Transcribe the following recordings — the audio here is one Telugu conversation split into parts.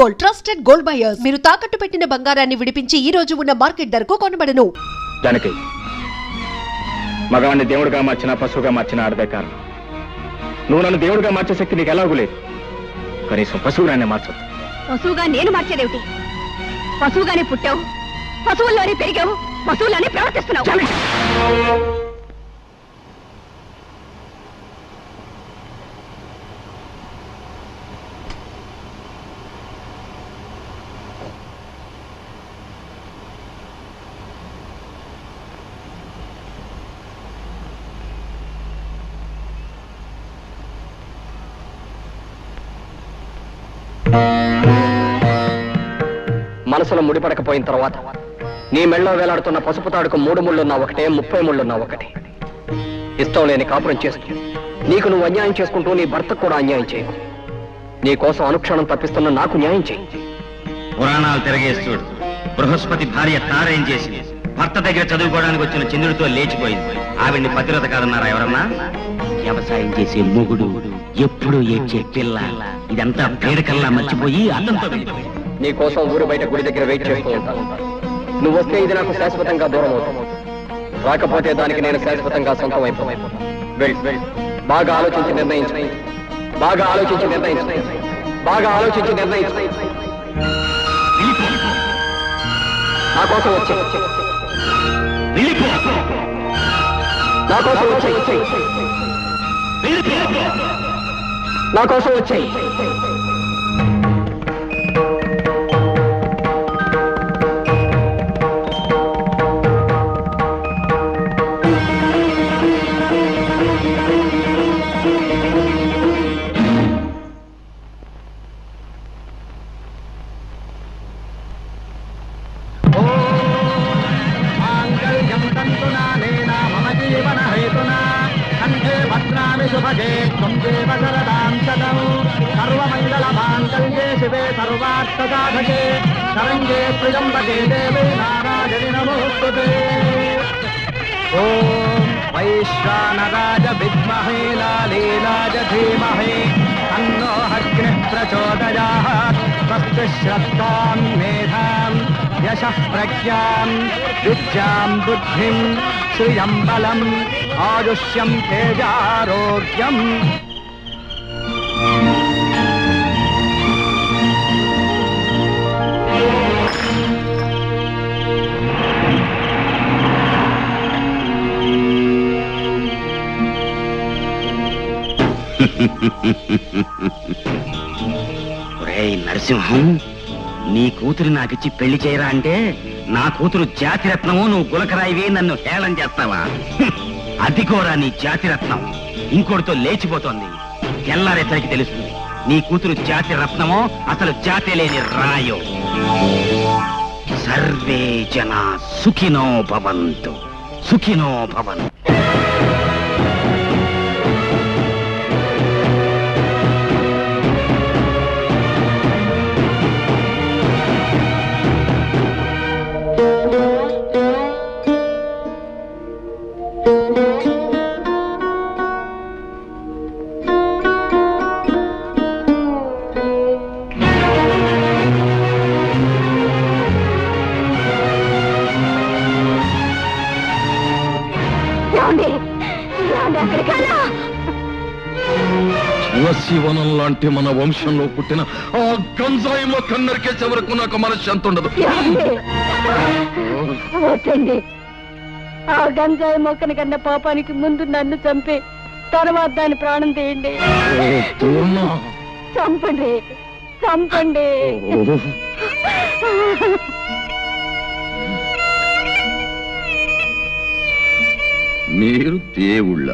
Gold, trusted gold buyers. మీరు తాకట్టు పెట్టిన బంగారాన్ని విడిపించి ఈ రోజు ఉన్న మార్కెట్ ధరకు కొనబడను. దానికి మగవాన్ని దేవుడిగా మార్చినా పశువుగా మార్చినా ఆడదే కారణం. నువ్వు నన్ను దేవుడిగా మార్చే శక్తి నీకు ఎలాగూ లేదు. కనీసం పశువుగానే మార్చదు. పశువుగా నేను మార్చేదేమిటి? పశువుగానే పుట్టావు, పశువుల్లోనే పెరిగావు, పశువుల్లోనే ప్రవర్తిస్తున్నావు. మనసులో ముడిపడకపోయిన తర్వాత నీ మెళ్ళో వేలాడుతున్న పసుపు తాడుకు 3 ముళ్ళున్నా ఒకటే, 30 ముళ్ళున్నా ఒకటే. ఇష్టం లేని కాపురం చేస్తూ నీకు నువ్వు అన్యాయం చేసుకుంటూ నీ భర్తకు కూడా అన్యాయం చేయకు. నీ కోసం అనుక్షణం తప్పిస్తున్న నాకు న్యాయం చేయి. పురాణాలు తిరగేస్తుడు బృహస్పతి భార్య తారేం చేసింది. భర్త దగ్గర చదువుకోవడానికి వచ్చిన చంద్రుడితో లేచిపోయింది. ఆవిడ్ని పతివ్రత కాదన్నారా ఎవరన్నా? వ్యవసాయం చేసే మొగుడు, ఎప్పుడు ఏడ్చే పిల్ల, ఇదంతా పేడకల్లా మర్చిపోయి అల్లంతో వెళ్ళిపోయింది. నీ కోసం ఊరు బయట గుడి దగ్గర వెయిట్ చేస్తూ ఉంటాను. నువ్వు వస్తే ఇది నాకు శాశ్వతంగా దూరం అవుతావు, రాకపోతే దానికి నేను శాశ్వతంగా సొంతం అయిపోతాను. బాగా ఆలోచించి నిర్ణయించు, బాగా ఆలోచించి నిర్ణయించు, బాగా ఆలోచించి నిర్ణయించు. నా కోసం వచ్చే, నా కోసం వచ్చే, నా కోసం వచ్చే. सर्वमंगलमांगल्ये शिवे सर्वार्थसाधके शरण्ये त्र्यंबके देवे नारायणि नमोस्तुते। ओम वैश्वानराय विद्महे लालीलाय धीमहि तन्नो अग्निः प्रचोदयात्। स्वस्ति श्रद्धां मेधां यशः प्रज्ञां विद्यां बुद्धिं श्रियं बलम् आयुष्यं तेजारोग्यम्। నరసింహం, నీ కూతురు నాకిచ్చి పెళ్లి చేయరా అంటే నా కూతురు జాతిరత్నము, నువ్వు గులకరాయివే నన్ను హేళన చేస్తావా? అది కూడా నీ జాతిరత్నం ఇంకోటితో లేచిపోతోంది. తెల్లారేసరికి తెలుస్తుంది నీ కూతురు జాతి రత్నమో అసలు జాతి లేని రాయో. సర్వే జన సుఖినో భవంతు, సుఖినో భవంతు. శివనం లాంటి మన వంశంలో పుట్టిన ఆ గంజాయి మొక్క నరికేసే వరకు నాకు మనశ్శాంతి ఉండదు. ఆ గంజాయి మొక్కని కన్నా పాపానికి ముందు నన్ను చంపి తర్వాత దాని ప్రాణం తీయండి. చంపండి, చంపండి. మీరు దేవుళ్ళ,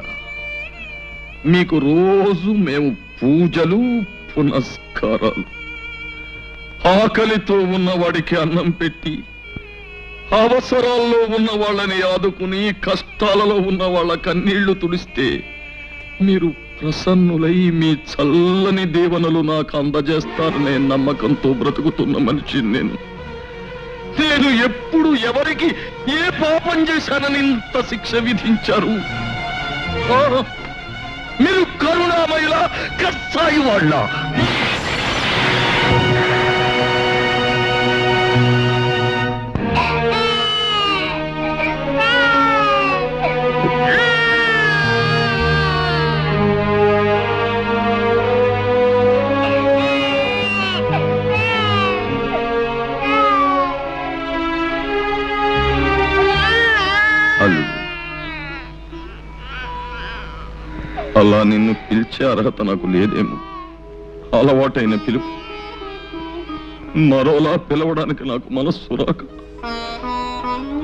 మీకు రోజు మేము పూజలు పునస్కారాలు. ఆకలితో ఉన్నవాడికి అన్నం పెట్టి, అవసరాల్లో ఉన్న వాళ్ళని ఆదుకుని, కష్టాలలో ఉన్న వాళ్ళ కన్నీళ్లు తుడిస్తే మీరు ప్రసన్నులై మీ చల్లని దీవెనలు నాకు అందజేస్తారనే నమ్మకంతో బ్రతుకుతున్న మనిషిని నేను. నేను ఎప్పుడు ఎవరికి ఏ పాపం చేశానని ఇంత శిక్ష విధించారు? మీరు కరుణామయుల కసాయి వాళ్ళ. అలా నిన్ను పిలిచే అర్హత నాకు లేదేమో. అలవాటైన పిలుపు మరోలా పిలవడానికి నాకు మనస్సు రాక.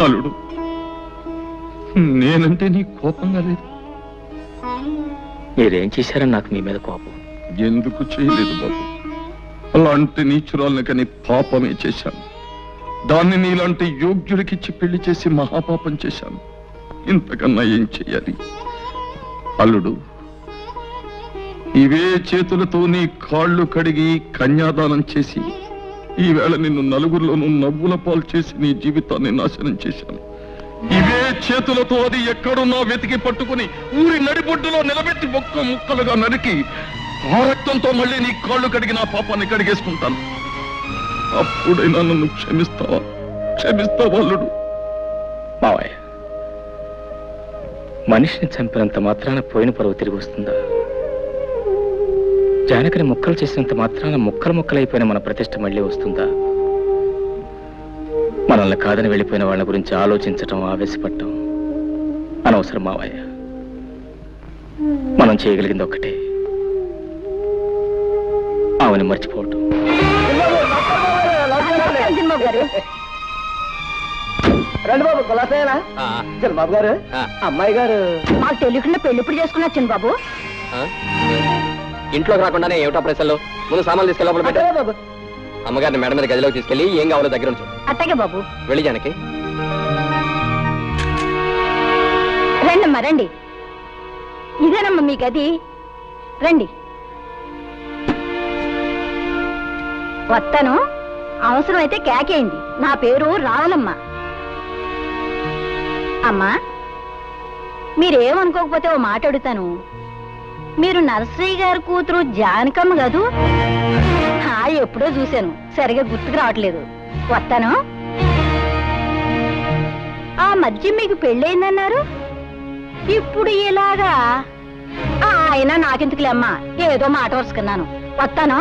అల్లుడు, నేనంటే నీ కోపంగా లేదు. మీరేం చేశారని నాకు మీ మీద కోపం. ఎందుకు చేయలేదు బాబు. అలాంటి నీచురాల్ని కని పాపమే చేశాను. దాన్ని నీలాంటి యోగ్యుడికిచ్చి పెళ్లి చేసి మహాపాపం చేశాను. ఇంతకన్నా ఏం చెయ్యాలి? అల్లుడు, ఇవే చేతులతో నీ కాళ్ళు కడిగి కన్యాదానం చేసి ఈవేళ నిన్ను నలుగురిలోనూ నవ్వుల పాలు చేసి నీ జీవితాన్ని నాశనం చేశాను. ఇవే చేతులతో అది ఎక్కడున్నా వెతికి పట్టుకుని ఊరి నడిబొడ్డులో నిలబెట్టి ఒక్క ముక్కలుగా నరికి ఆ రక్తంతో మళ్ళీ నీ కాళ్ళు కడిగి నా పాపాన్ని కడిగేసుకుంటాను. అప్పుడైనా నన్ను క్షమిస్తావా? అల్లుడు? మావయ్య, మనిషిని చంపినంత మాత్రాన పోయిన పరువు తిరిగి వస్తుందా? జానకిని ముక్కలు చేసినంత మాత్రాన ముక్కలైపోయిన మన ప్రతిష్ట మళ్ళీ వస్తుందా? మనల్ని కాదని వెళ్ళిపోయిన వాళ్ళ గురించి ఆలోచించటం, ఆవేశపడటం అనవసరం మావయ్య. మనం చేయగలిగింది ఒక్కటే, ఆమెను మర్చిపోవటం. రండి బాబు, కులాసేనా? చిన్నబాబు గారు, అమ్మాయి గారు మాకు తెలియకుండా పెళ్లి ఇప్పుడు చేసుకున్నారు చిన్నబాబు. ఇంట్లోకి రాకుండానే ఏమిటా ప్రశ్నలు? ముందు సామాన్లు తీసుకెళ్ళి లోపల పెట్టు. బాబు. అమ్మగారిని మేడం మీద గదిలోకి తీసుకెళ్ళి ఏం కావాలో దగ్గర ఉంచు. అట్టగే బాబు. వెళ్ళి జానకి. రండమ్మా రండి. ఇదేనమ్మా మీ గది, రండి. వస్తాను, అవసరమైతే కేకేయండి. నా పేరు రావులమ్మ. అమ్మా, మీరేమనుకోకపోతే ఓ మాట అడుగుతాను. మీరు నర్సయ్య గారి కూతురు జానకమ్మ కదూ? ఎప్పుడో చూశాను, సరిగా గుర్తుకు రావట్లేదు. వస్తాను. ఆ మధ్య మీకు పెళ్ళయిందన్నారు, ఇప్పుడు ఇలాగా? అయినా నాకెందుకులే అమ్మా, ఏదో మాట వరుసుకున్నాను. వస్తాను.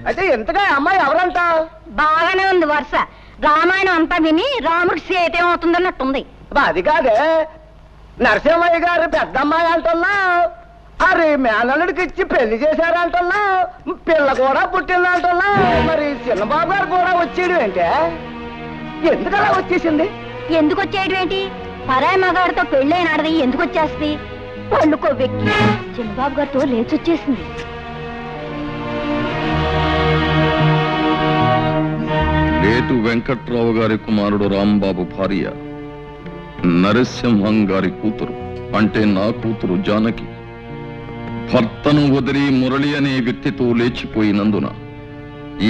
అయితే ఎంతగా అమ్మాయి ఎవరంట? బాగానే ఉంది వరుస. రామాయణం అంతా విని రాముడికి సీత ఏమవుతుందన్నట్టుంది. అది కాదే, నరసింహయ్య గారు పెద్ద అమ్మాయి అంటున్నా, అరే మేనల్లుడికి ఇచ్చి పెళ్లి చేశారంటున్నా, పిల్ల కూడా పుట్టిందంటున్నా. మరి చిన్నబాబు గారు కూడా వచ్చేయడం ఏంటే? ఎందుకలా వచ్చేసింది? ఎందుకు వచ్చేయడం ఏంటి? పరాయి మగాడితో పెళ్ళైనాడది ఎందుకు వచ్చేస్తుంది? పళ్ళు కొవ్వెక్కి చిన్నబాబు గారితో లేచొచ్చేసింది. లేటు వెంకట్రావు గారి కుమారుడు రాంబాబు భార్య నరసింహం గారి కూతురు, అంటే నా కూతురు జానకి, భర్తను వదిలి మురళి అనే వ్యక్తితో లేచిపోయినందున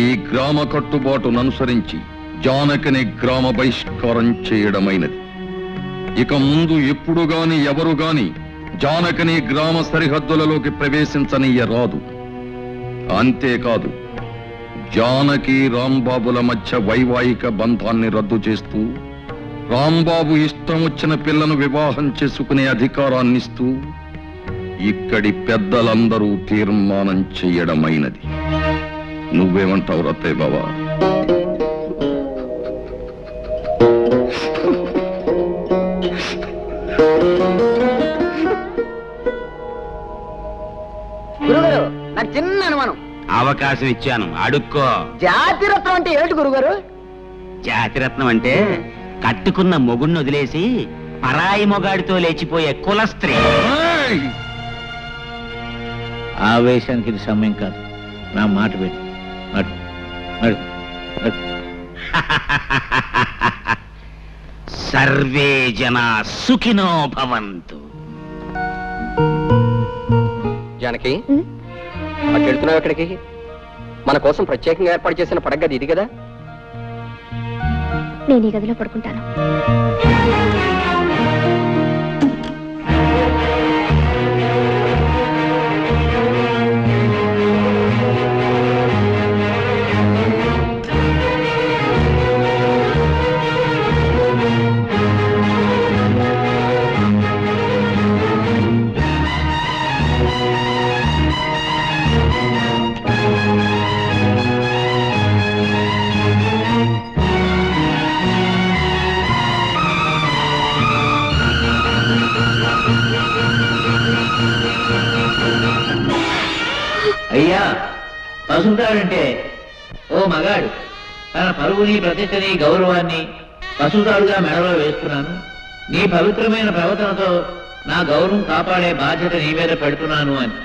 ఈ గ్రామ కట్టుబాటును అనుసరించి జానకిని గ్రామ బహిష్కారం చేయడమైనది. ఇక ముందు ఎప్పుడు గాని ఎవరు గాని జానకిని గ్రామ సరిహద్దులలోకి ప్రవేశించనీయరాదు. అంతేకాదు, జానకి రాంబాబుల మధ్య వైవాహిక బంధాన్ని రద్దు చేస్తూ రాంబాబు ఇష్టం వచ్చిన పిల్లను వివాహం చేసుకునే అధికారాన్నిస్తూ ఇక్కడి పెద్దలందరూ తీర్మానం చెయ్యడమైనది. నువ్వేమంటావు రత్తయ్య బావా? గురుగారు, నాకు చిన్న అనుమానం. అవకాశం ఇచ్చాను, అడుక్కో. జాతిరత్నం అంటే ఏంటి గురుగారు? జాతిరత్నం అంటే కట్టుకున్న మొగుణ్ణి వదిలేసి పరాయి మొగాడితో లేచిపోయే కులస్త్రీ. ఆవేశానికి ఇది సమయం కాదు. నా మాట పెట్టు. సర్వే జనా సుఖినో భవంతు. జానకి, అటు వెళ్తున్నావు ఎక్కడికి? మన కోసం ప్రత్యేకంగా ఏర్పాటు చేసిన పడగది ఇది కదా? నేను ఈ గదిలో పడుకుంటాను. తహసీల్దారంటే ఓ మగాడు తన పరువుని ప్రతిష్టని గౌరవాన్ని తహసీల్దారుగా మెడలో వేస్తున్నాను. నీ పవిత్రమైన ప్రవర్తనతో నా గౌరవం కాపాడే బాధ్యత నీ మీద పెడుతున్నాను అని.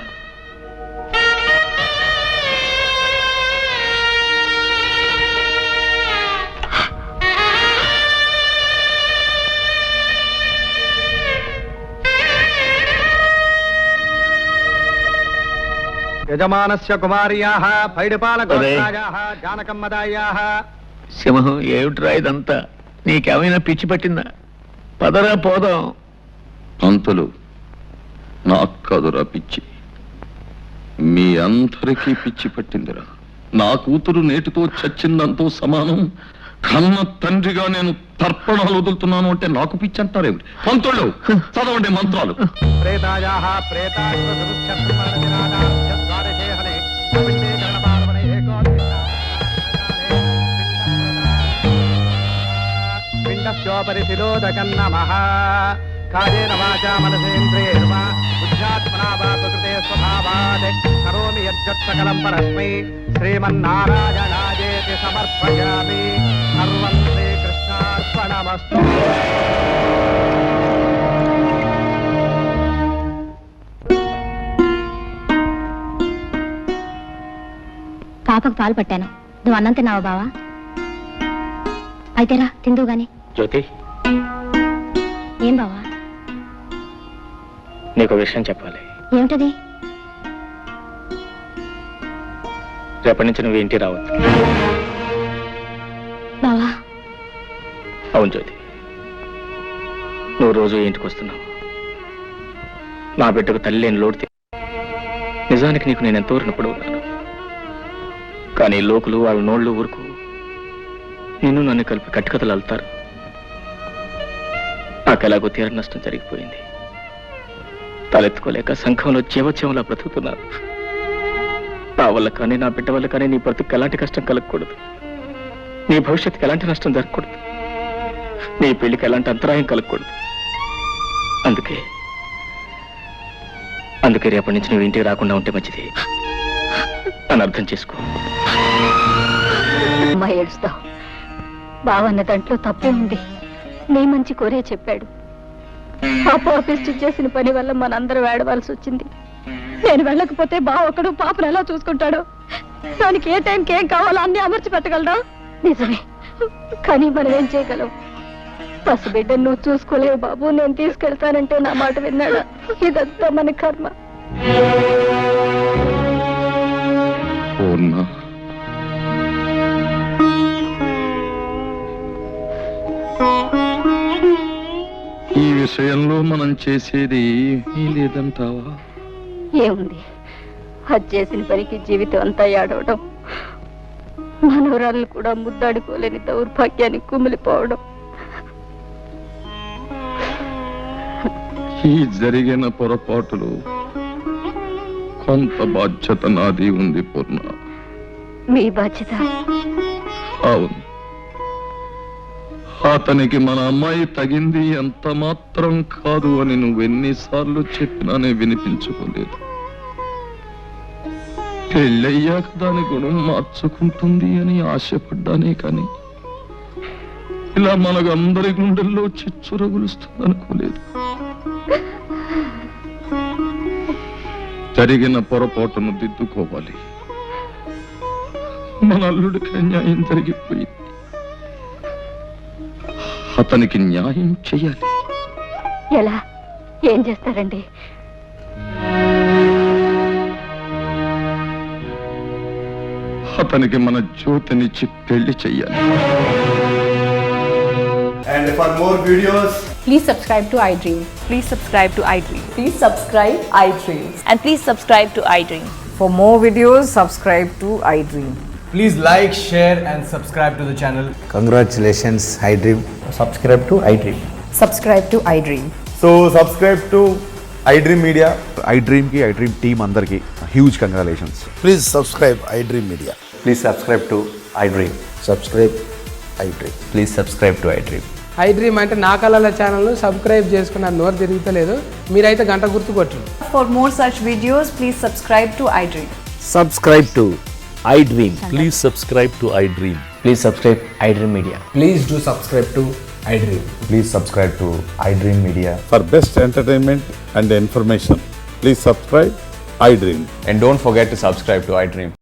యజమానస్య కుమార్యాః పైడిపాలగోత్రాయాః జానకమ్మదాయాః. సింహం, ఏమిట్రా ఇదంతా? నీకేమైనా పిచ్చి పట్టిందా? పదరా పోదాం. అంతలు నాకు కదురా పిచ్చి, మీ అందరికీ పిచ్చి పట్టిందిరా. నా కూతురు నేటితో చచ్చిందంతో సమానం. కన్న తండ్రిగా నేను తర్పణాలు వదులుతున్నాను అంటే నాకు పిచ్చి అంటారేమిటి? పంతుళ్ళు చదవండి మంత్రాలు. ప్రేతాయాః ప్రేతాశ్వసముచ్చత్రమరజనాదాభ్యద్వారశేహనే పిండే గణపార్వణే పిండస్యోపరి శిలోదకన్నమః. కాయేన వాచా మనసేంద్రియైర్వా బుద్ధ్యాత్మనా వా ప్రకృతే స్వభావాత్ కరోమి యజ్జత్ సకలం పరస్మై శ్రీమన్నారాయణాయేతి సమర్పయామి. సర్వం శ్రీకృష్ణార్పణమస్తు. పాపకు పాలు పట్టాను. నువ్వు అన్నం తిన్నావా బావా? అయితేరా తిందువు గాని. జ్యోతి, ఏం బావా? నీకు విషయం చెప్పాలి. ఏమిటది? రేపటి నుంచి నువ్వు ఇంటికి రావచ్చు. బావా, అవును జ్యోతి, నువ్వు రోజు ఇంటికి వస్తున్నావు. నా బిడ్డకు తల్లి లేని లోటు నిజానికి నీకు నేను ఎంతో రుణపడి ఉన్నాను. కానీ లోకులు వాళ్ళ నోళ్ళు ఊరుకు నిన్ను నన్ను కలిపి కట్టుకథలు అల్లుతారు. నాకు ఎలాగో తీర నష్టం జరిగిపోయింది. తలెత్తుకోలేక సంఘంలో జీవోత్సవంలా బ్రతుకుతున్నాను. నా వల్ల కానీ నా బిడ్డ వల్ల కానీ నీ బ్రతుకు ఎలాంటి కష్టం కలగకూడదు. నీ భవిష్యత్తుకి ఎలాంటి నష్టం జరగకూడదు. నీ పెళ్లికి ఎలాంటి అంతరాయం కలగకూడదు. అందుకే రేపటి నుంచి నువ్వు ఇంటికి రాకుండా ఉంటే మంచిది అని అర్థం చేసుకో. అమ్మా ఏడుస్తావు. బావన్న దాంట్లో తప్పే ఉంది. నీ మంచి కోరే చెప్పాడు. పాపిష్టి చేసిన పని వల్ల మనందరూ వేడవలసి వచ్చింది. నేను వెళ్ళకపోతే బావ ఒకడు పాపను ఎలా చూసుకుంటాడు? దానికి ఏ టైంకి ఏం కావాలో అన్ని అమర్చి పెట్టగలరా? నిజమే, కానీ మనం ఏం చేయగలం? పసిబిడ్డ నువ్వు చూసుకోలేవు బాబు. నేను తీసుకెళ్తానంటే నా మాట విన్నాడా? ఇదంతా మన కర్మ. ఈ విషయంలో మనం చేసేది ఏమీ లేదంటావా? ఏముంది, అది చేసిన పనికి జీవితం అంతా ఏడవడం, మనవరాళ్ళు కూడా ముద్దాడుకోలేని దౌర్భాగ్యానికి కుమిలిపోవడం. ఈ జరిగిన పొరపాటులు కొంత బాధ్యత నాది ఉంది పూర్ణ. మీ బాధ్యత? అవును, అతనికి మన అమ్మాయి తగింది ఎంత మాత్రం కాదు అని నువ్వెన్నిసార్లు చెప్పినానే వినిపించుకోలేదు. పెళ్ళయ్యాక దాని గుణం మార్చుకుంటుంది అని ఆశపడ్డానే కానీ ఇలా మనకందరి గుండెల్లో చిచ్చురగులుస్తుంది అనుకోలేదు. జరిగిన పొరపాటును దిద్దుకోవాలి. మన అల్లుడికి న్యాయం జరిగిపోయింది. అతనికి న్యాయం చెయ్యాలి. ఎలా? ఏం చేస్తారండి? అతనికి మన జ్యోతినిచ్చి పెళ్లి చెయ్యాలి. And for more videos, please subscribe to iDream. Please subscribe to iDream. Please subscribe iDream. And please subscribe to iDream. For more videos, subscribe to iDream. please like, share and subscribe to the channel. Congratulations, iDream. Subscribe to iDream. Subscribe to iDream. So subscribe to iDream Media. iDream ki iDream team andarki huge congratulations. Please subscribe iDream Media. Please subscribe to iDream. Subscribe iDream. Please subscribe to iDream. iDream అంటే నా కళల ఛానల్ను సబ్స్క్రైబ్ చేసుకున్న నోరు తిరుగుతలేదు. మీరైతే గంట గుర్తు కొట్టండి. For more such videos, please subscribe to iDream. Subscribe to iDream. Please subscribe to iDream. Please subscribe iDream Media. Please do subscribe to iDream. Please subscribe to iDream Media. For best entertainment and information, please subscribe iDream. And don't forget to subscribe to iDream.